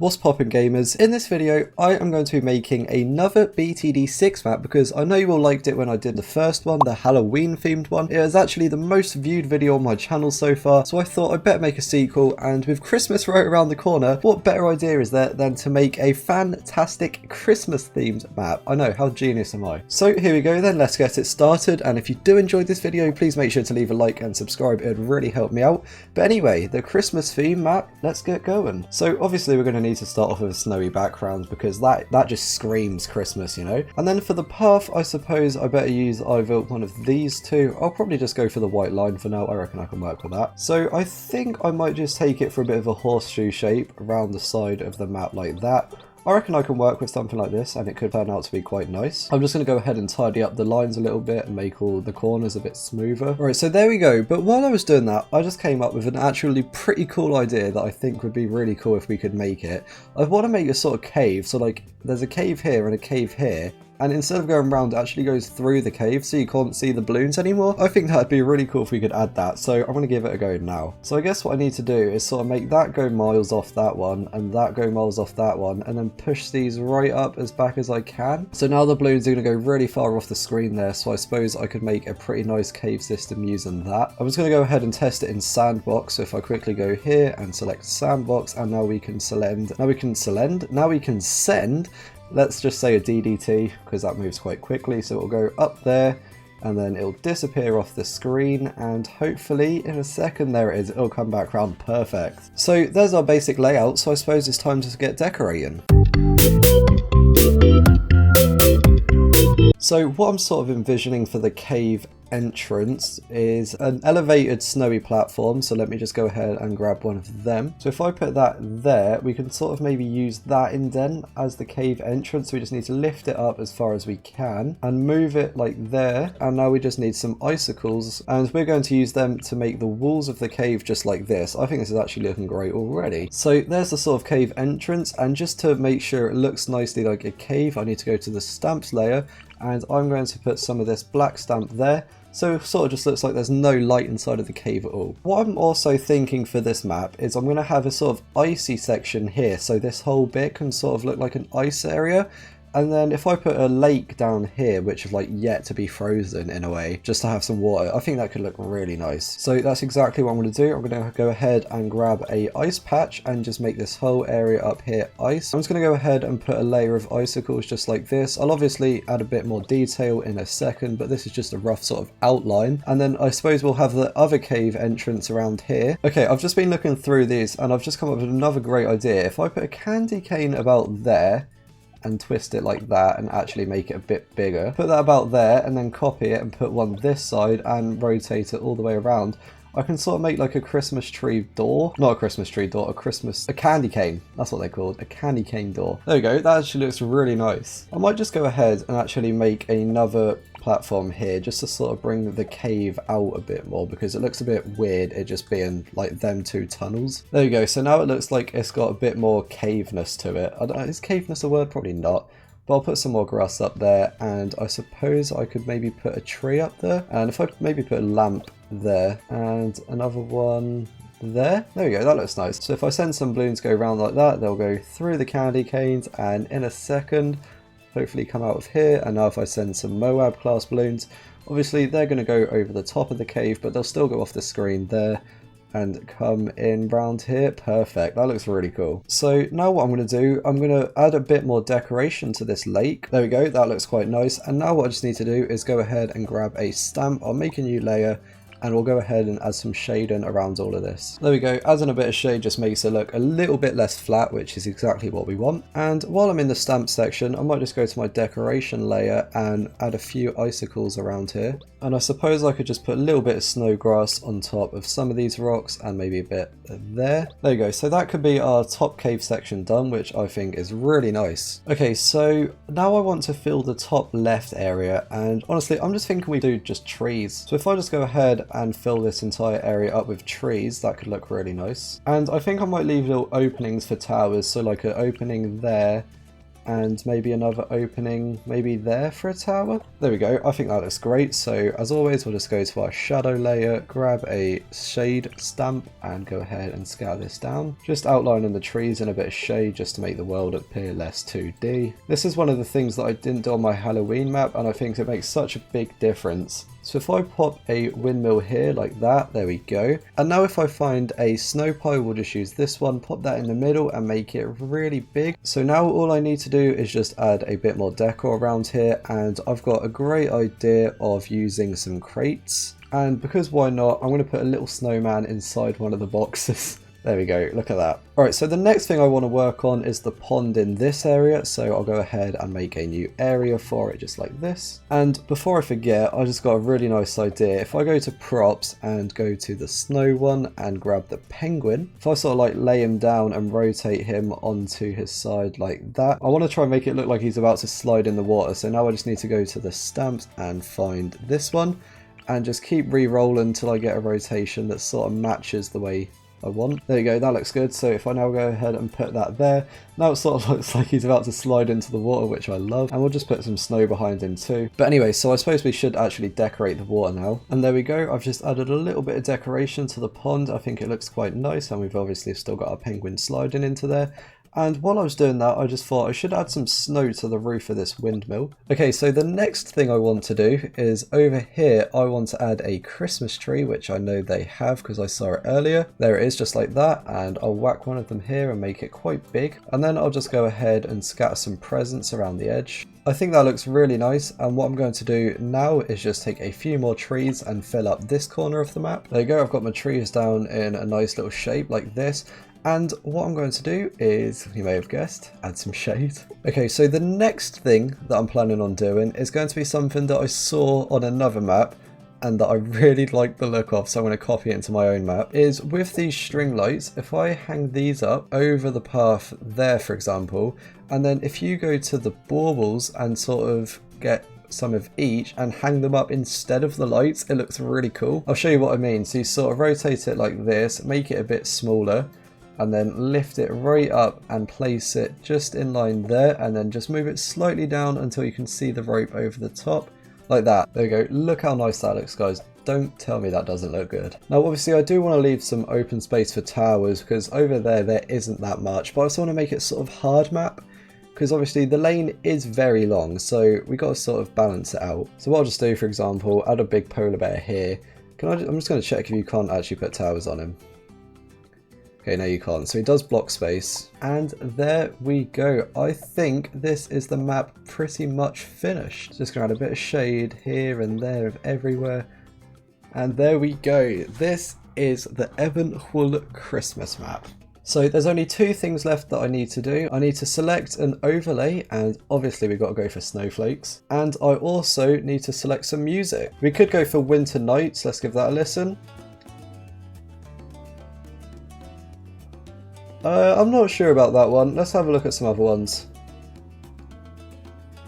What's poppin' gamers? In this video I am going to be making another BTD6 map because I know you all liked it when I did the first one, the Halloween themed one. It was actually the most viewed video on my channel so far, so I thought I'd better make a sequel, and with Christmas right around the corner, what better idea is there than to make a fantastic Christmas themed map? I know, how genius am I? So here we go then, let's get it started, and if you do enjoy this video please make sure to leave a like and subscribe, it would really help me out. But anyway, the Christmas theme map, let's get going. So obviously we're going to need to start off with a snowy background because that just screams Christmas, you know. And then for the path, I suppose I better use either one of these two. I'll probably just go for the white line for now. I reckon I can work with that. So I think I might just take it for a bit of a horseshoe shape around the side of the map like that. I reckon I can work with something like this and it could turn out to be quite nice. I'm just going to go ahead and tidy up the lines a little bit and make all the corners a bit smoother. Alright, so there we go. But while I was doing that, I just came up with an actually pretty cool idea that I think would be really cool if we could make it. I want to make a sort of cave. So like there's a cave here and a cave here. And instead of going around, it actually goes through the cave so you can't see the balloons anymore. I think that'd be really cool if we could add that. So I'm going to give it a go now. So I guess what I need to do is sort of make that go miles off that one and that go miles off that one, and then push these right up as back as I can. So now the balloons are going to go really far off the screen there. So I suppose I could make a pretty nice cave system using that. I'm just going to go ahead and test it in Sandbox. So if I quickly go here and select Sandbox, and now we can send, let's just say a DDT because that moves quite quickly, so it'll go up there and then it'll disappear off the screen, and hopefully in a second, there it is, it'll come back around perfect. So there's our basic layout, so I suppose it's time to get decorating. So what I'm sort of envisioning for the cave entrance is an elevated snowy platform, so let me just go ahead and grab one of them. So if I put that there, we can sort of maybe use that indent as the cave entrance. We just need to lift it up as far as we can and move it like there, and now we just need some icicles, and we're going to use them to make the walls of the cave just like this. I think this is actually looking great already. So there's the sort of cave entrance, and just to make sure it looks nicely like a cave, I need to go to the stamps layer, and I'm going to put some of this black stamp there. So it sort of just looks like there's no light inside of the cave at all. What I'm also thinking for this map is I'm going to have a sort of icy section here. So this whole bit can sort of look like an ice area. And then if I put a lake down here, which is like yet to be frozen in a way, just to have some water, I think that could look really nice. So that's exactly what I'm going to do. I'm going to go ahead and grab a ice patch and just make this whole area up here ice. I'm just going to go ahead and put a layer of icicles just like this. I'll obviously add a bit more detail in a second, but this is just a rough sort of outline. And then I suppose we'll have the other cave entrance around here. Okay, I've just been looking through these and I've just come up with another great idea. If I put a candy cane about there, and twist it like that and actually make it a bit bigger. Put that about there and then copy it and put one this side and rotate it all the way around. I can sort of make like a Christmas tree door. Not a Christmas tree door, a candy cane. That's what they're called, a candy cane door. There we go, that actually looks really nice. I might just go ahead and actually make another platform here just to sort of bring the cave out a bit more because it looks a bit weird it just being like them two tunnels. There you go, so now it looks like it's got a bit more caveness to it. I don't know, is caveness a word? Probably not. But I'll put some more grass up there, and I suppose I could maybe put a tree up there, and if I maybe put a lamp there and another one there. There we go, that looks nice. So if I send some balloons go around like that, they'll go through the candy canes and in a second hopefully come out of here. And now if I send some Moab class balloons, obviously they're going to go over the top of the cave, but they'll still go off the screen there and come in round here. Perfect, that looks really cool. So now what I'm going to do, I'm going to add a bit more decoration to this lake. There we go, that looks quite nice. And now what I just need to do is go ahead and grab a stamp. I'll make a new layer and we'll go ahead and add some shading around all of this. There we go, adding a bit of shade just makes it look a little bit less flat, which is exactly what we want. And while I'm in the stamp section, I might just go to my decoration layer and add a few icicles around here. And I suppose I could just put a little bit of snow grass on top of some of these rocks and maybe a bit there. There you go, so that could be our top cave section done, which I think is really nice. Okay, so now I want to fill the top left area, and honestly I'm just thinking we do just trees. So if I just go ahead and fill this entire area up with trees, that could look really nice. And I think I might leave little openings for towers, so like an opening there and maybe another opening maybe there for a tower. There we go. I think that looks great. So as always, we'll just go to our shadow layer, grab a shade stamp and go ahead and scale this down. Just outlining the trees in a bit of shade just to make the world appear less 2D. This is one of the things that I didn't do on my Halloween map, and I think it makes such a big difference. So if I pop a windmill here like that, there we go. And now if I find a snow pile, we'll just use this one, pop that in the middle and make it really big. So now all I need to do is just add a bit more decor around here, and I've got a great idea of using some crates. And because why not, I'm going to put a little snowman inside one of the boxes. There we go, look at that. Alright, so the next thing I want to work on is the pond in this area, so I'll go ahead and make a new area for it just like this. And before I forget, I just got a really nice idea. If I go to props and go to the snow one and grab the penguin, if I sort of like lay him down and rotate him onto his side like that, I want to try and make it look like he's about to slide in the water. So now I just need to go to the stamps and find this one and just keep re-rolling until I get a rotation that sort of matches the way I want. There you go, that looks good. So if I now go ahead and put that there, now it sort of looks like he's about to slide into the water, which I love. And we'll just put some snow behind him too. But anyway, so I suppose we should actually decorate the water now. And there we go, I've just added a little bit of decoration to the pond. I think it looks quite nice, and we've obviously still got our penguin sliding into there. And while I was doing that, I just thought I should add some snow to the roof of this windmill. Okay, so the next thing I want to do is over here, I want to add a Christmas tree, which I know they have because I saw it earlier. There it is, just like that. And I'll whack one of them here and make it quite big. And then I'll just go ahead and scatter some presents around the edge. I think that looks really nice, and what I'm going to do now is just take a few more trees and fill up this corner of the map. There you go, I've got my trees down in a nice little shape like this. And what I'm going to do is, you may have guessed, add some shade. Okay, so the next thing that I'm planning on doing is going to be something that I saw on another map and that I really like the look of, so I'm going to copy it into my own map, is with these string lights, if I hang these up over the path there, for example, and then if you go to the baubles and sort of get some of each and hang them up instead of the lights, it looks really cool. I'll show you what I mean. So you sort of rotate it like this, make it a bit smaller, and then lift it right up and place it just in line there, and then just move it slightly down until you can see the rope over the top, like that. There you go, look how nice that looks, guys. Don't tell me that doesn't look good. Now obviously I do want to leave some open space for towers, because over there isn't that much, but I also want to make it sort of hard map, because obviously the lane is very long, so we got to sort of balance it out. So what I'll just do, for example, add a big polar bear here. I'm just going to check if you can't actually put towers on him. Okay, no you can't. So he does block space. And there we go. I think this is the map pretty much finished. Just going to add a bit of shade here and there of everywhere. And there we go. This is the ZMOHFTY Christmas map. So there's only two things left that I need to do. I need to select an overlay, and obviously we've got to go for snowflakes. And I also need to select some music. We could go for Winter Nights. Let's give that a listen. I'm not sure about that one. Let's have a look at some other ones.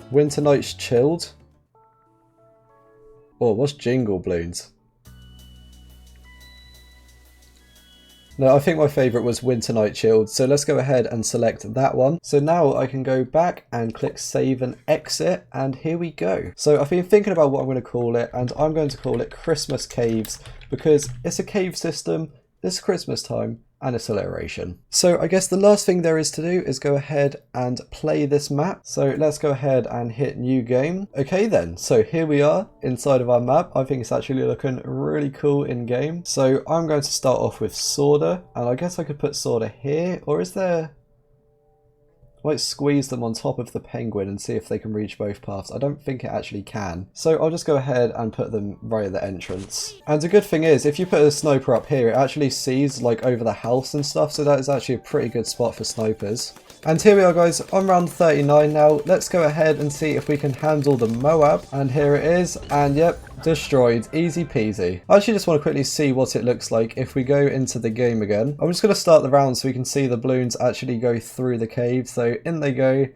Winter Nights Chilled. Oh, what's Jingle Balloons? No, I think my favourite was Winter Night Chilled, so let's go ahead and select that one. So now I can go back and click save and exit, and here we go. So I've been thinking about what I'm going to call it, and I'm going to call it Christmas Caves, because it's a cave system, it's Christmas time, and it's alliteration. So I guess the last thing there is to do is go ahead and play this map. So let's go ahead and hit new game. Okay then, so here we are inside of our map. I think it's actually looking really cool in game. So I'm going to start off with Sorter, and I guess I could put Sorter here, or is there... I might squeeze them on top of the penguin and see if they can reach both paths. I don't think it actually can. So I'll just go ahead and put them right at the entrance. And the good thing is, if you put a sniper up here, it actually sees like over the house and stuff. So that is actually a pretty good spot for snipers. And here we are, guys, on round 39 now. Let's go ahead and see if we can handle the Moab. And here it is. And yep, destroyed. Easy peasy. I actually just want to quickly see what it looks like if we go into the game again. I'm just going to start the round so we can see the balloons actually go through the cave. So in they go.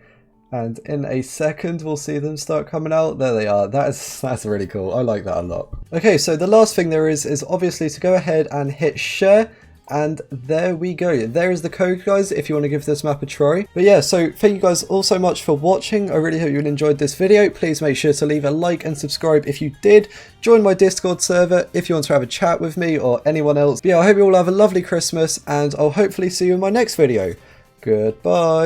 And in a second, we'll see them start coming out. There they are. That's really cool. I like that a lot. Okay, so the last thing there is obviously to go ahead and hit share. And there we go. There is the code, guys, if you want to give this map a try. But yeah, so thank you guys all so much for watching. I really hope you enjoyed this video. Please make sure to leave a like and subscribe if you did. Join my Discord server if you want to have a chat with me or anyone else. But yeah, I hope you all have a lovely Christmas, and I'll hopefully see you in my next video. Goodbye.